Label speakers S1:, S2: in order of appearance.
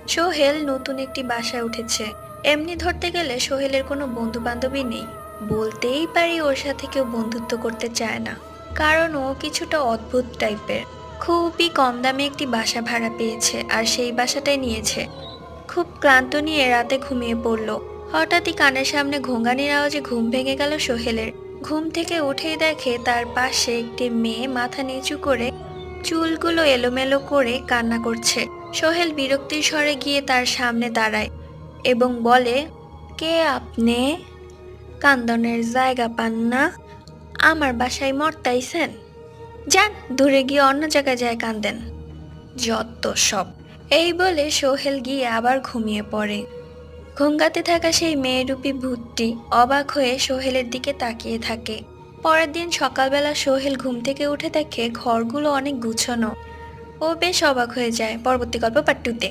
S1: সোহেল নতুন একটি বাসায় উঠেছে। এমনি ধরতে গেলে সোহেলের কোনো বন্ধু বান্ধবী নেই। বলতেই পারি ওর সাথে কেউ বন্ধুত্ব করতে চায় না, কারণ ও কিছুটা অদ্ভুত টাইপের। খুবই কম দামে একটি বাসা ভাড়া পেয়েছে আর সেই বাসাটাই নিয়েছে। খুব ক্লান্ত নিয়ে রাতে ঘুমিয়ে পড়ল। হঠাৎই কানের সামনে ঘোঙ্গানির আওয়াজে ঘুম ভেঙে গেল সোহেলের। ঘুম থেকে উঠেই দেখে তার পাশে একটি মেয়ে মাথা নিচু করে চুলগুলো এলোমেলো করে কান্না করছে। সোহেল বিরক্তির স্বরে গিয়ে তার সামনে দাঁড়ায় এবং বলে, কে আপনি? কান্দনের জায়গা পান না? আমার বাসায় মরতাইছেন? যান, দূরে গিয়ে অন্য জায়গায় যায় কান্দেন। যত সব। এই বলে সোহেল গিয়ে আবার ঘুমিয়ে পড়ে। ঘুঙ্গাতে থাকা সেই মেয়েরূপী ভূতটি অবাক হয়ে সোহেলের দিকে তাকিয়ে থাকে। পরের দিন সকালবেলা সোহেল ঘুম থেকে উঠে দেখে ঘরগুলো অনেক গুছানো। ও বেশ অবাক হয়ে যায়। পরবর্তী গল্প পার্ট 2 তে।